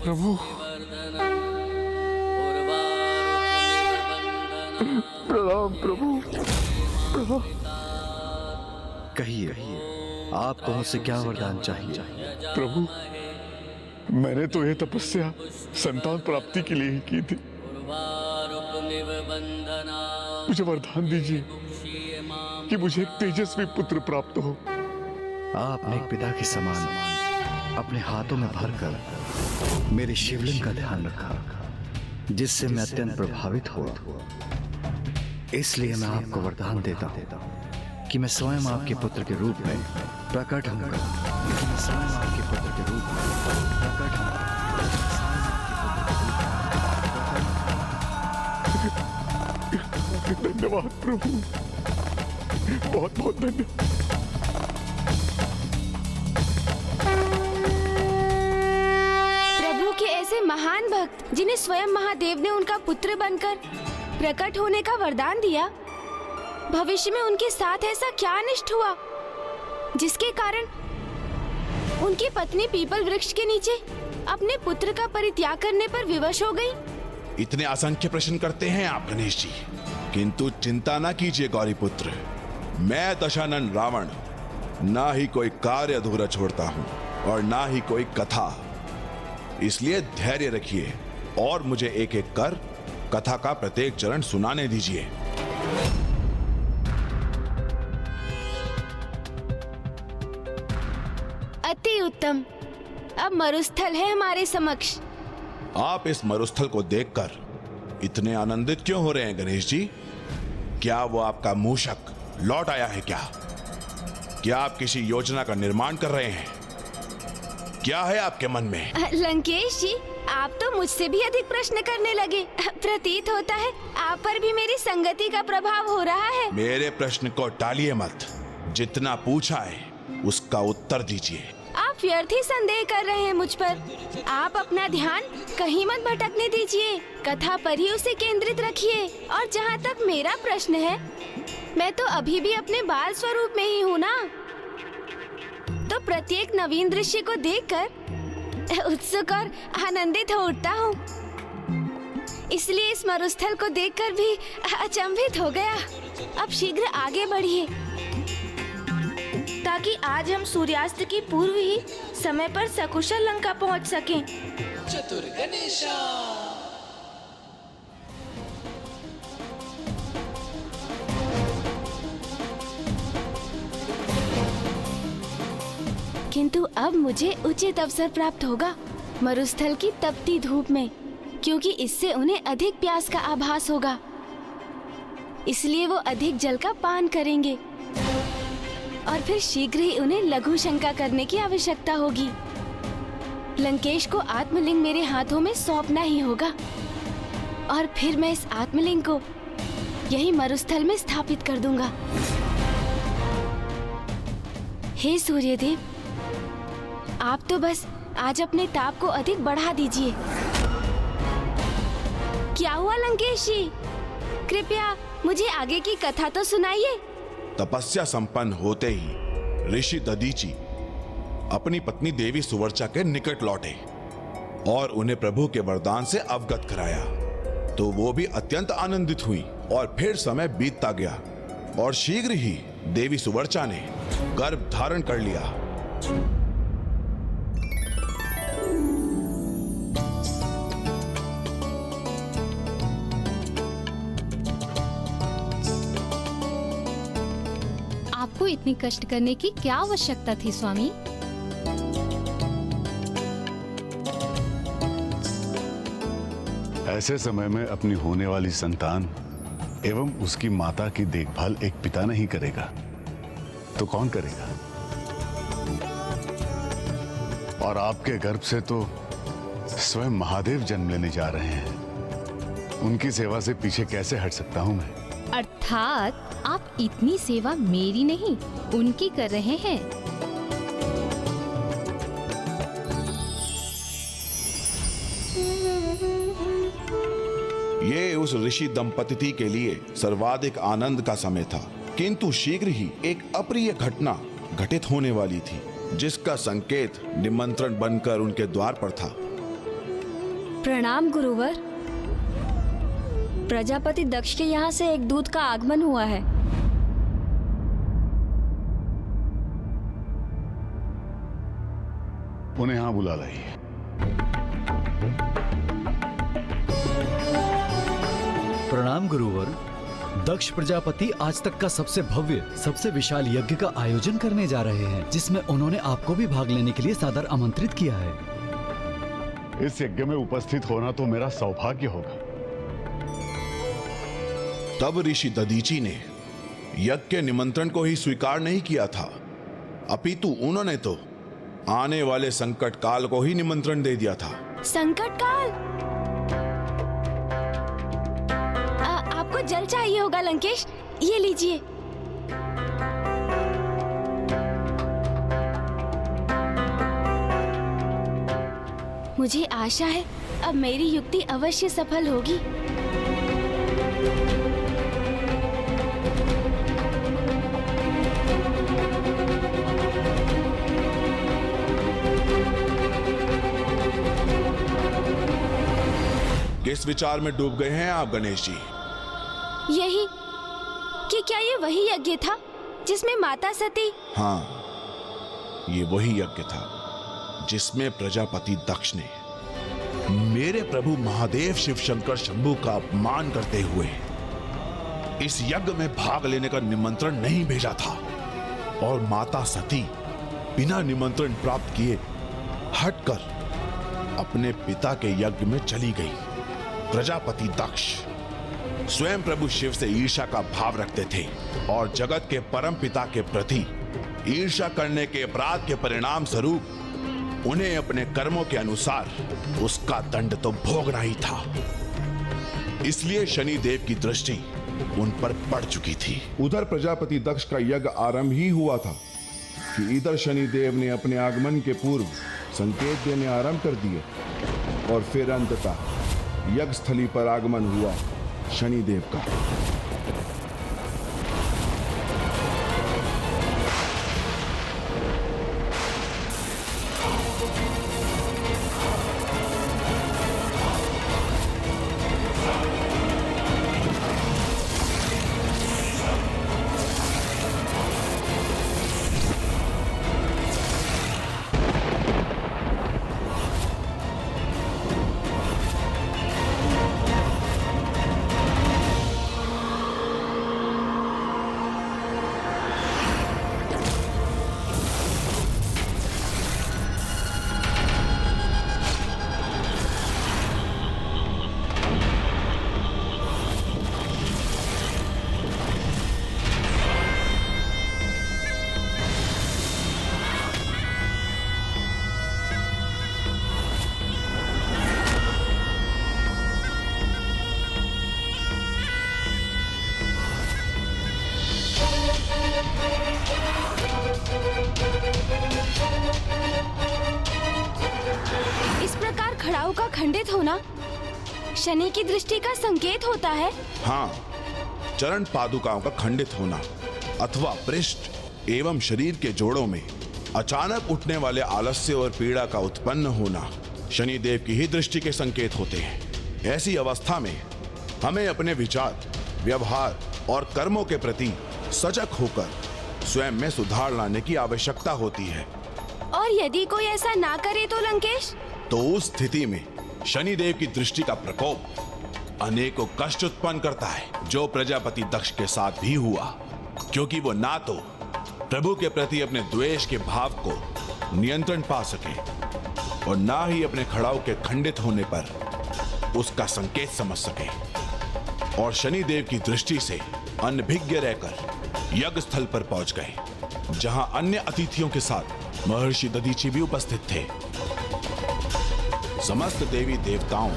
प्रभु, प्रणाम प्रभु, प्रभु। कहिए, आपको मुझसे क्या वरदान चाहिए? प्रभु, मैंने तो यह तपस्या संतान प्राप्ति के लिए ही की थी। मुझे वरदान दीजिए कि मुझे एक तेजस्वी पुत्र प्राप्त हो। आपने एक पिता के समान अपने हाथों में भरकर मेरे शिवलिंग का ध्यान रखा, जिससे मैं अत्यंत प्रभावित हुआ। इसलिए मैं आपको वरदान देता हूँ कि मैं स्वयं आपके पुत्र के रूप में प्रकट होऊंगा। मैं स्वयं आपके पुत्र के रूप में प्रकट होऊंगा। धन्यवाद प्रभु, बहुत बहुत धन्यवाद। प्रभु के ऐसे महान भक्त जिन्हें स्वयं महादेव ने उनका पुत्र बनकर प्रकट होने का वरदान दिया, भविष्य में उनके साथ ऐसा क्या अनिष्ट हुआ जिसके कारण उनकी पत्नी पीपल वृक्ष के नीचे अपने पुत्र का परित्याग करने पर विवश हो गई? इतने असंख्य प्रश्न करते हैं आप गणेश जी, किंतु चिंता ना कीजिए गौरीपुत्र। मैं दशानन रावण ना ही कोई कार्य अधूरा छोड़ता हूं और ना ही कोई कथा। इसलिए धैर्य रखिए और मुझे एक एक कर कथा का प्रत्येक चरण सुनाने दीजिए। अति उत्तम। अब मरुस्थल है हमारे समक्ष। आप इस मरुस्थल को देखकर इतने आनंदित क्यों हो रहे हैं गणेश जी? क्या वो आपका मूषक लौट आया है क्या? क्या आप किसी योजना का निर्माण कर रहे हैं? क्या है आपके मन में? लंकेश जी, आप तो मुझसे भी अधिक प्रश्न करने लगे। प्रतीत होता है आप पर भी मेरी संगति का प्रभाव हो रहा है। मेरे प्रश्न को टालिए मत। जितना पूछा है उसका उत्तर दीजिए। आप व्यर्थ ही संदेह कर रहे हैं मुझ पर। आप अपना ध्यान कहीं मत भटकने दीजिए, कथा पर ही उसे केंद्रित रखिए। और जहाँ तक मेरा प्रश्न है, मैं तो अभी भी अपने बाल स्वरूप में ही हूँ ना, तो प्रत्येक नवीन दृश्य को देखकर उत्सुक और आनंदित हो उठता हूँ। इसलिए इस मरुस्थल को देखकर भी अचंभित हो गया। अब शीघ्र आगे बढ़िए, ताकि आज हम सूर्यास्त की पूर्व ही समय पर सकुशल लंका पहुंच सकें। चतुर गणेशा। किंतु अब मुझे उचित अवसर प्राप्त होगा मरुस्थल की तपती धूप में, क्योंकि इससे उन्हें अधिक प्यास का आभास होगा। इसलिए वो अधिक जल का पान करेंगे और फिर शीघ्र ही उन्हें लघु शंका करने की आवश्यकता होगी। लंकेश को आत्मलिंग मेरे हाथों में सौंपना ही होगा और फिर मैं इस आत्मलिंग को यही मरुस्थल में स्थापित कर दूंगा। हे सूर्यदेव, आप तो बस आज अपने ताप को अधिक बढ़ा दीजिए। क्या हुआ लंकेश जी? कृपया मुझे आगे की कथा तो सुनाइए। तपस्या संपन्न होते ही ऋषि दधीचि अपनी पत्नी देवी सुवर्चा के निकट लौटे और उन्हें प्रभु के वरदान से अवगत कराया। तो वो भी अत्यंत आनंदित हुई और फिर समय बीतता गया और शीघ्र ही देवी सुवर्चा ने गर्भ धारण कर लिया। आपको इतनी कष्ट करने की क्या आवश्यकता थी स्वामी? ऐसे समय में अपनी होने वाली संतान एवं उसकी माता की देखभाल एक पिता नहीं करेगा तो कौन करेगा? और आपके गर्भ से तो स्वयं महादेव जन्म लेने जा रहे हैं। उनकी सेवा से पीछे कैसे हट सकता हूं मैं? अर्थात आप इतनी सेवा मेरी नहीं, उनकी कर रहे हैं। ये उस ऋषि दंपति के लिए सर्वाधिक आनंद का समय था, किंतु शीघ्र ही एक अप्रिय घटना घटित होने वाली थी, जिसका संकेत निमंत्रण बनकर उनके द्वार पर था। प्रणाम गुरुवर। प्रजापति दक्ष के यहाँ से एक दूत का आगमन हुआ है। उन्हें यहाँ बुला लाइए। प्रणाम गुरुवर। दक्ष प्रजापति आज तक का सबसे भव्य, सबसे विशाल यज्ञ का आयोजन करने जा रहे हैं, जिसमें उन्होंने आपको भी भाग लेने के लिए सादर आमंत्रित किया है। इस यज्ञ में उपस्थित होना तो मेरा सौभाग्य होगा। तब ऋषि दधीचि ने यज्ञ के निमंत्रण को ही स्वीकार नहीं किया था, अपितु उन्होंने तो आने वाले संकट काल को ही निमंत्रण दे दिया था। संकट काल? आपको जल चाहिए होगा लंकेश, ये लीजिए। मुझे आशा है अब मेरी युक्ति अवश्य सफल होगी। किस विचार में डूब गए हैं आप गणेश जी? यही कि क्या ये वही यज्ञ था जिसमें माता सती? हाँ, ये वही यज्ञ था जिसमें प्रजापति दक्ष ने मेरे प्रभु महादेव शिव शंकर शंभू का अपमान करते हुए इस यज्ञ में भाग लेने का निमंत्रण नहीं भेजा था, और माता सती बिना निमंत्रण प्राप्त किए हटकर अपने पिता के यज्ञ में चली गई। प्रजापति दक्ष स्वयं प्रभु शिव से ईर्ष्या का भाव रखते थे और जगत के परम पिता के प्रति ईर्ष्या करने के अपराध के परिणाम स्वरूप उन्हें अपने कर्मों के अनुसार उसका दंड तो भोगना ही था। इसलिए शनि देव की दृष्टि उन पर पड़ चुकी थी। उधर प्रजापति दक्ष का यज्ञ आरंभ ही हुआ था कि इधर शनि देव ने अपने आगमन के पूर्व संकेत देने आरंभ कर दिए, और फिर अंततः यज्ञ स्थली पर आगमन हुआ शनि देव का। खड़ाऊ का खंडित होना शनि की दृष्टि का संकेत होता है। हाँ, चरण पादुकाओं का खंडित होना अथवा पृष्ठ एवं शरीर के जोड़ों में अचानक उठने वाले आलस्य और पीड़ा का उत्पन्न होना शनि देव की ही दृष्टि के संकेत होते हैं। ऐसी अवस्था में हमें अपने विचार, व्यवहार और कर्मों के प्रति सजग होकर स्वयं में सुधार लाने की आवश्यकता होती है। और यदि कोई ऐसा ना करे तो लंकेश? तो उस स्थिति में शनि देव की दृष्टि का प्रकोप अनेकों कष्ट उत्पन्न करता है, जो प्रजापति दक्ष के साथ भी हुआ, क्योंकि वो ना तो प्रभु के प्रति अपने द्वेष के भाव को नियंत्रण पा सके और ना ही अपने खड़ाऊ के खंडित होने पर उसका संकेत समझ सके, और शनि देव की दृष्टि से अनभिज्ञ रहकर यज्ञ स्थल पर पहुंच गए, जहां अन्य अतिथियों के साथ महर्षि दधीचि भी उपस्थित थे। समस्त देवी देवताओं,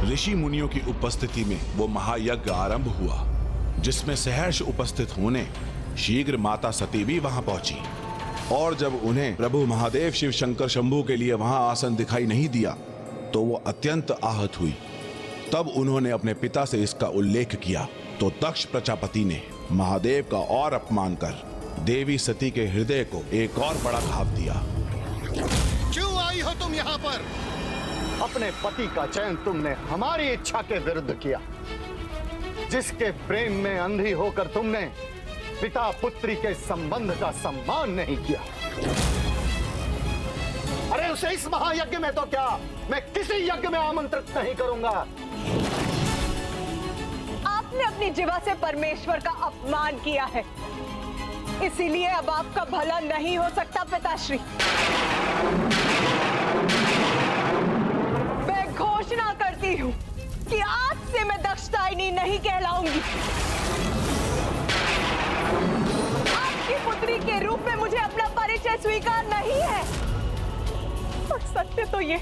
ऋषि मुनियों की उपस्थिति में वो महायज्ञ आरंभ हुआ, जिसमें सहर्ष उपस्थित होने शीघ्र माता सती भी वहां पहुंची। और जब उन्हें प्रभु महादेव शिव शंकर शंभू के लिए वहां आसन दिखाई नहीं दिया तो वो अत्यंत आहत हुई। तब उन्होंने अपने पिता से इसका उल्लेख किया तो दक्ष प्रजापति ने महादेव का और अपमान कर देवी सती के हृदय को एक और बड़ा घाव दिया। क्यों आई हो तुम यहाँ पर? अपने पति का चयन तुमने हमारी इच्छा के विरुद्ध किया। जिसके प्रेम में अंधी होकर तुमने पिता पुत्री के संबंध का सम्मान नहीं किया। अरे उसे इस महायज्ञ में तो क्या, मैं किसी यज्ञ में आमंत्रित नहीं करूंगा। आपने अपनी जिह्वा से परमेश्वर का अपमान किया है, इसीलिए अब आपका भला नहीं हो सकता पिताश्री। मैं घोषणा करती हूँ कि आज से मैं दक्षदायिनी नहीं कहलाऊंगी। आपकी पुत्री के रूप में मुझे अपना परिचय स्वीकार नहीं है। और सत्य तो ये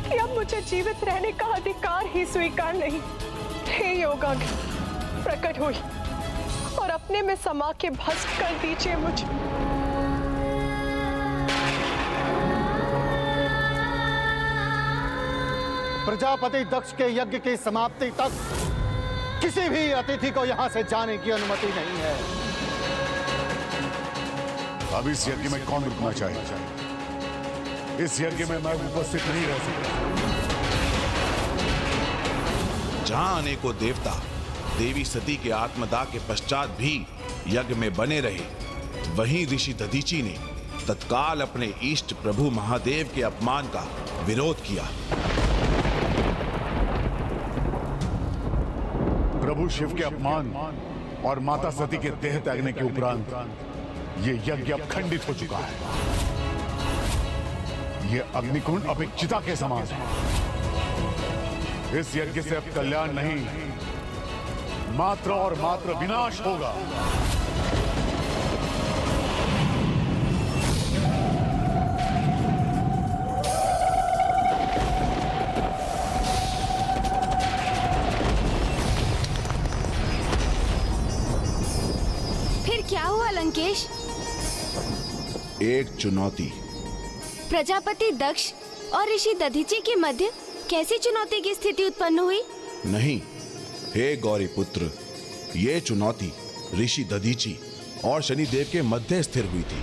कि अब मुझे जीवित रहने का अधिकार ही स्वीकार नहीं। हे योगाग्नि, प्रकट हुई और अपने में समा के भस्म कर दीजिए मुझे। प्रजापति दक्ष के यज्ञ की समाप्ति तक किसी भी अतिथि को यहां से जाने की अनुमति नहीं है। अब इस यज्ञ में कौन रुकना चाहेगा? इस यज्ञ में मैं उपस्थित नहीं रह सकता। जहां अनेकों देवता देवी सती के आत्मदाह के पश्चात भी यज्ञ में बने रहे, वहीं ऋषि दधीचि ने तत्काल अपने इष्ट प्रभु महादेव के अपमान का विरोध किया। प्रभु शिव के अपमान और माता सती के देह त्यागने के उपरांत ये यज्ञ अब खंडित हो चुका है। ये अग्निकुंड अब एक चिता के समान है। इस यज्ञ से अब कल्याण नहीं, मात्र और मात्र विनाश होगा। फिर क्या हुआ लंकेश? एक चुनौती। प्रजापति दक्ष और ऋषि दधीचि के मध्य कैसी चुनौती की स्थिति उत्पन्न हुई? नहीं, हे गौरी पुत्र, ये चुनौती ऋषि दधीचि और शनिदेव के मध्य स्थिर हुई थी।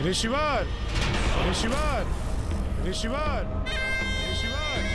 ऋषिवर, ऋषिवर, ऋषिवर, ऋषिवर।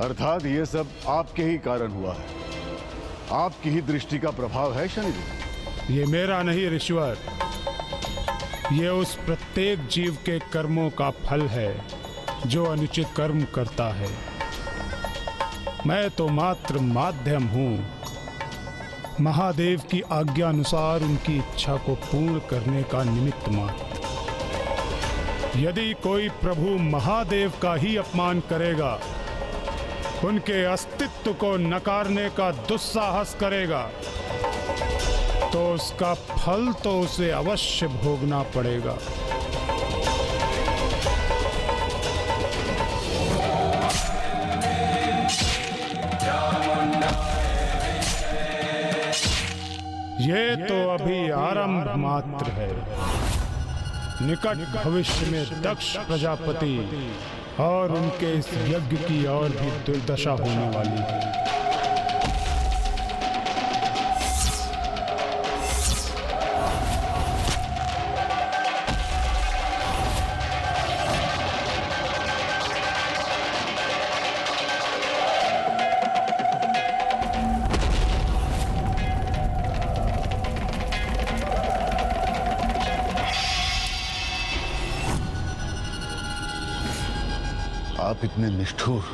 अर्थात ये सब आपके ही कारण हुआ है। आपकी ही दृष्टि का प्रभाव है शनिदेव। ये मेरा नहीं ऋषिवर, ये उस प्रत्येक जीव के कर्मों का फल है जो अनुचित कर्म करता है। मैं तो मात्र माध्यम हूँ, महादेव की आज्ञा अनुसार उनकी इच्छा को पूर्ण करने का निमित्त मात्र। यदि कोई प्रभु महादेव का ही अपमान करेगा, उनके अस्तित्व को नकारने का दुस्साहस करेगा, तो उसका फल तो उसे अवश्य भोगना पड़ेगा। ये तो अभी आरंभ मात्र है। निकट भविष्य में दक्ष प्रजापति और उनके इस यज्ञ की और भी दुर्दशा होने वाली है। आप इतने निष्ठुर,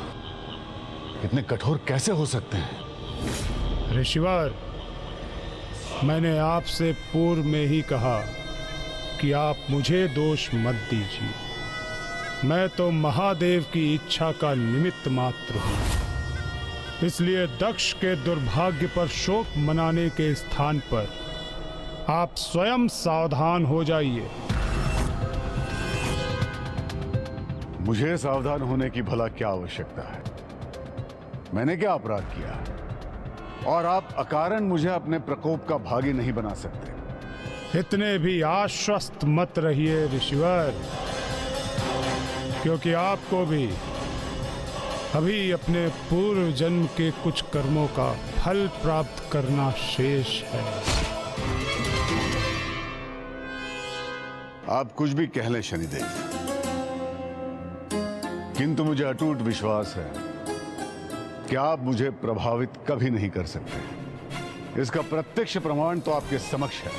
इतने कठोर कैसे हो सकते हैं? ऋषिवर, मैंने आपसे पूर्व में ही कहा कि आप मुझे दोष मत दीजिए। मैं तो महादेव की इच्छा का निमित्त मात्र हूं। इसलिए दक्ष के दुर्भाग्य पर शोक मनाने के स्थान पर आप स्वयं सावधान हो जाइए। मुझे सावधान होने की भला क्या आवश्यकता है? मैंने क्या अपराध किया? और आप अकारण मुझे अपने प्रकोप का भागी नहीं बना सकते। इतने भी आश्वस्त मत रहिए ऋषिवर, क्योंकि आपको भी अभी अपने पूर्व जन्म के कुछ कर्मों का फल प्राप्त करना शेष है। आप कुछ भी कह लें शनिदेव, किंतु मुझे अटूट विश्वास है कि आप मुझे प्रभावित कभी नहीं कर सकते। इसका प्रत्यक्ष प्रमाण तो आपके समक्ष है।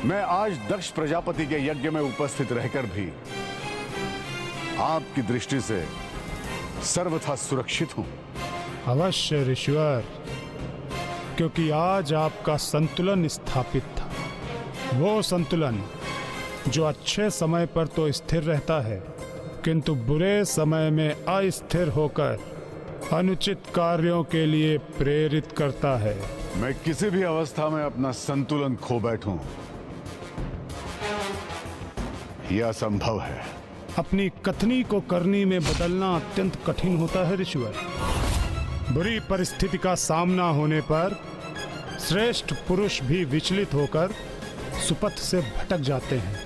मैं आज दक्ष प्रजापति के यज्ञ में उपस्थित रहकर भी आपकी दृष्टि से सर्वथा सुरक्षित हूं। अवश्य ऋषिवर, क्योंकि आज आपका संतुलन स्थापित था। वो संतुलन जो अच्छे समय पर तो स्थिर रहता है, किंतु बुरे समय में अस्थिर होकर अनुचित कार्यों के लिए प्रेरित करता है। मैं किसी भी अवस्था में अपना संतुलन खो बैठूं, यह असंभव है। अपनी कथनी को करनी में बदलना अत्यंत कठिन होता है ऋषिवर। बुरी परिस्थिति का सामना होने पर श्रेष्ठ पुरुष भी विचलित होकर सुपथ से भटक जाते हैं।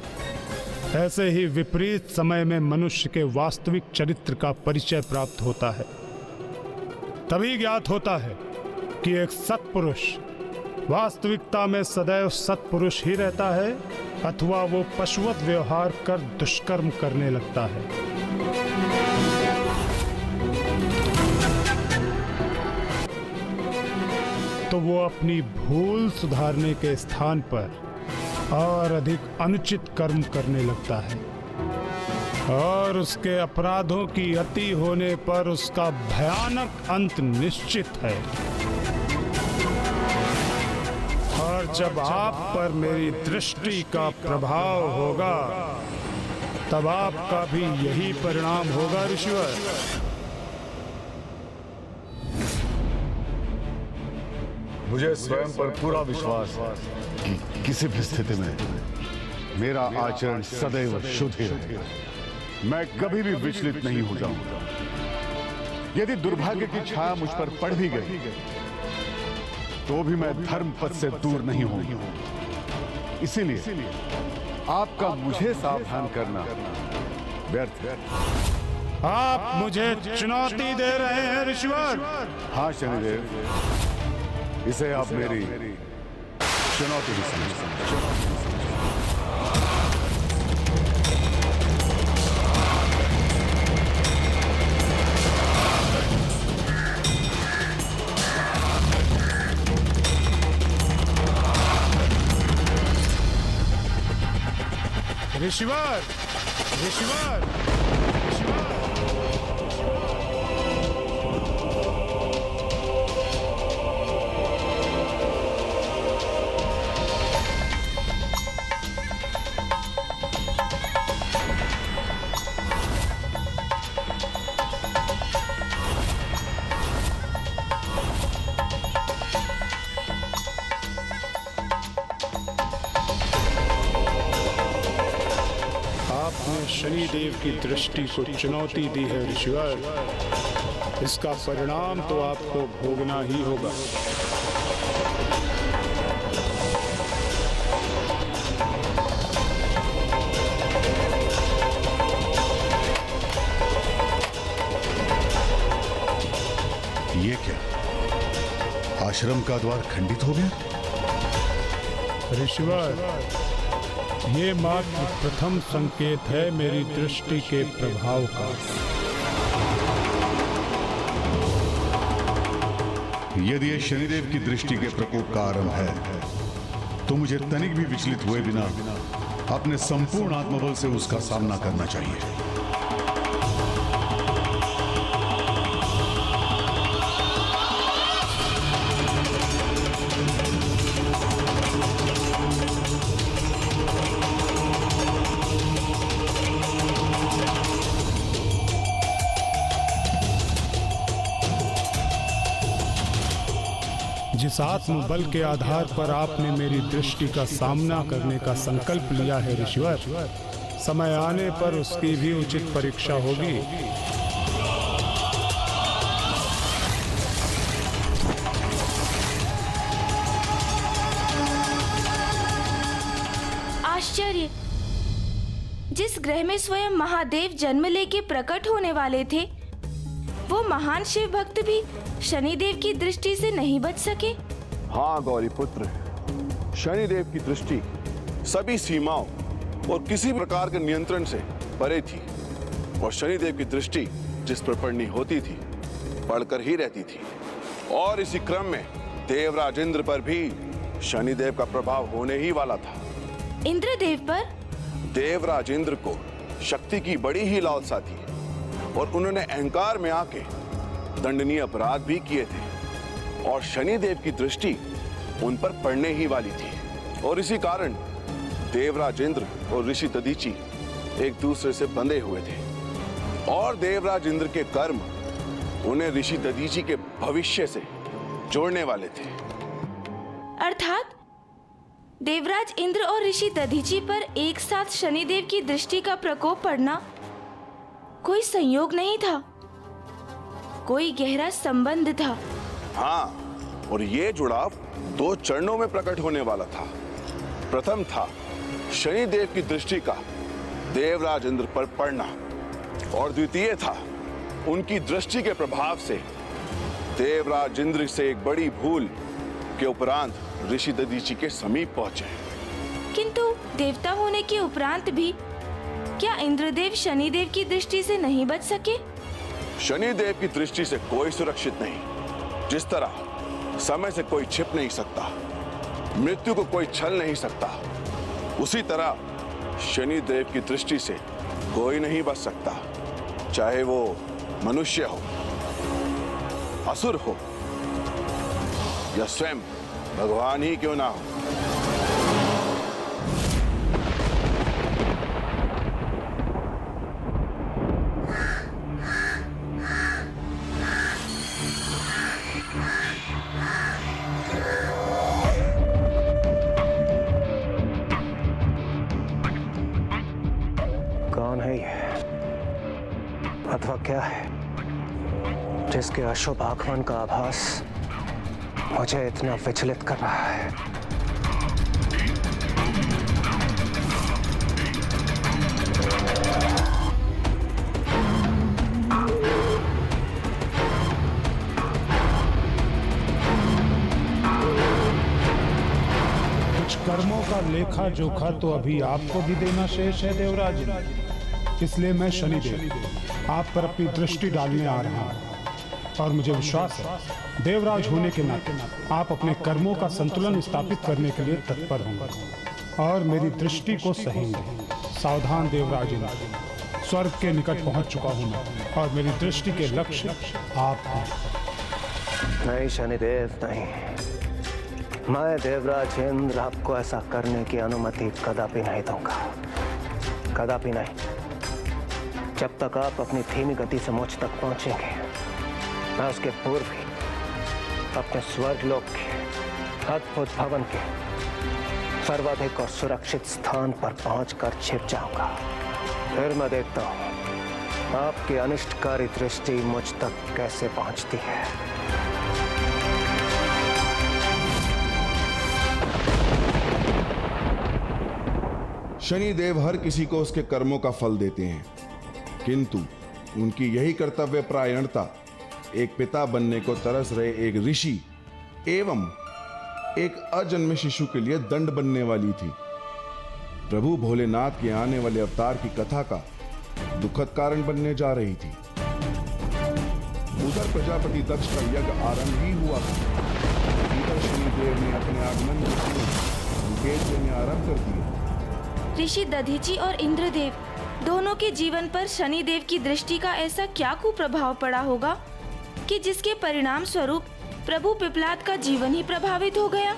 ऐसे ही विपरीत समय में मनुष्य के वास्तविक चरित्र का परिचय प्राप्त होता है। तभी ज्ञात होता है कि एक सत्पुरुष वास्तविकता में सदैव सत्पुरुष ही रहता है अथवा वो पशुवत व्यवहार कर दुष्कर्म करने लगता है। तो वो अपनी भूल सुधारने के स्थान पर और अधिक अनुचित कर्म करने लगता है, और उसके अपराधों की अति होने पर उसका भयानक अंत निश्चित है। और जब आप पर मेरी दृष्टि का प्रभाव होगा, तब आपका भी यही परिणाम होगा ऋषिवर। मुझे स्वयं पर पूरा विश्वास है कि किसी भी स्थिति में मेरा आचरण सदैव शुद्ध ही रहेगा। मैं कभी भी विचलित नहीं हो जाऊंगा। यदि दुर्भाग्य की छाया मुझ पर पड़ भी गई, तो भी मैं धर्म पथ से दूर नहीं होऊंगा। इसीलिए आपका मुझे सावधान करना व्यर्थ है। आप मुझे चुनौती दे रहे हैं ऋषिवर। हाँ शनिदेव, इसे आप मेरी चुनौती भी समझिए। ऋषिवर, ऋषिवर, शनिदेव की दृष्टि को चुनौती दी है ऋषिवर। इसका परिणाम तो आपको भोगना ही होगा। ये क्या? आश्रम का द्वार खंडित हो गया? ऋषिवर, ये मात्र प्रथम संकेत है मेरी दृष्टि के प्रभाव का। यदि ये शनिदेव की दृष्टि के प्रकोप का आरंभ है, तो मुझे तनिक भी विचलित हुए बिना अपने संपूर्ण आत्मबल से उसका सामना करना चाहिए। जिस आत्मबल के आधार पर आपने मेरी दृष्टि का सामना करने का संकल्प लिया है ऋषिवर, समय आने पर उसकी भी उचित परीक्षा होगी। आश्चर्य! जिस ग्रह में स्वयं महादेव जन्म लेके प्रकट होने वाले थे, वो महान शिव भक्त भी शनिदेव की दृष्टि से नहीं बच सके। हाँ गौरी पुत्र, शनिदेव की दृष्टि सभी सीमाओं और किसी प्रकार के नियंत्रण से परे थी, और शनिदेव की दृष्टि जिस पर पड़नी होती थी पड़कर ही रहती थी। और इसी क्रम में देवराज इंद्र पर भी शनिदेव का प्रभाव होने ही वाला था। इंद्रदेव पर? देवराज इंद्र को शक्ति की बड़ी ही लालसा थी, और उन्होंने अहंकार में आके दंडनीय अपराध भी किए थे, और शनिदेव की दृष्टि उन पर पड़ने ही वाली थी। और इसी कारण देवराज इंद्र और ऋषि दधीचि एक दूसरे से बंधे हुए थे, और देवराज इंद्र के कर्म उन्हें ऋषि दधीचि के भविष्य से जोड़ने वाले थे। अर्थात देवराज इंद्र और ऋषि दधीचि पर एक साथ शनिदेव की दृष्टि का प्रकोप पड़ना कोई संयोग नहीं था, कोई गहरा संबंध था। हाँ, और ये जुड़ाव दो चरणों में प्रकट होने वाला था। प्रथम था शनिदेव की दृष्टि का देवराज इंद्र पर पड़ना, और द्वितीय था उनकी दृष्टि के प्रभाव से देवराज इंद्र से एक बड़ी भूल के उपरांत ऋषि दधीचि के समीप पहुंचे। किंतु देवता होने के उपरांत भी क्या इंद्रदेव शनिदेव की दृष्टि से नहीं बच सके? शनिदेव की दृष्टि से कोई सुरक्षित नहीं। जिस तरह समय से कोई छिप नहीं सकता, मृत्यु को कोई छल नहीं सकता, उसी तरह शनिदेव की दृष्टि से कोई नहीं बच सकता, चाहे वो मनुष्य हो, असुर हो, या स्वयं भगवान ही क्यों ना हो। कौन है ये, अथवा क्या है जिसके अशुभ आगमन का आभास मुझे इतना विचलित कर रहा है? कुछ कर्मों का लेखा जोखा तो अभी आपको भी देना शेष है देवराज, इसलिए मैं शनिदेव आप पर अपनी दृष्टि डालने आ रहा हूं, और मुझे विश्वास है देवराज होने के नाते आप अपने कर्मों का संतुलन स्थापित करने के लिए तत्पर होंगे और मेरी दृष्टि को सहेंगे। सावधान देवराज इंद्र, स्वर्ग के निकट पहुंच चुका हूं मैं, और मेरी दृष्टि के लक्ष्य आप हैं। नहीं शनिदेव नहीं, मैं देवराज इंद्र आपको ऐसा करने की अनुमति कदापि नहीं दूंगा, कदापि नहीं। जब तक आप अपनी धीमी गति से मुझ तक पहुंचेंगे, मैं उसके पूर्व ही अपने स्वर्गलोक के अद्भुत भवन के सर्वाधिक और सुरक्षित स्थान पर पहुंचकर छिप जाऊंगा। फिर मैं देखता हूं आपकी अनिष्टकारी दृष्टि मुझ तक कैसे पहुंचती है। शनिदेव हर किसी को उसके कर्मों का फल देते हैं, किंतु उनकी यही कर्तव्य परायणता एक पिता बनने को तरस रहे एक ऋषि एवं एक अजन्मे शिशु के लिए दंड बनने वाली थी। प्रभु भोलेनाथ के आने वाले अवतार की कथा का दुखद कारण बनने जा रही थी। उधर प्रजापति दक्ष का यज्ञ आरंभ ही हुआ था, इधर शनिदेव ने अपने आगमन के संकेत देने आरंभ कर दिए। ऋषि दधीचि और इंद्रदेव दोनों के जीवन पर शनिदेव की दृष्टि का ऐसा क्या कुप्रभाव पड़ा होगा कि जिसके परिणाम स्वरूप प्रभु पिपलाद का जीवन ही प्रभावित हो गया।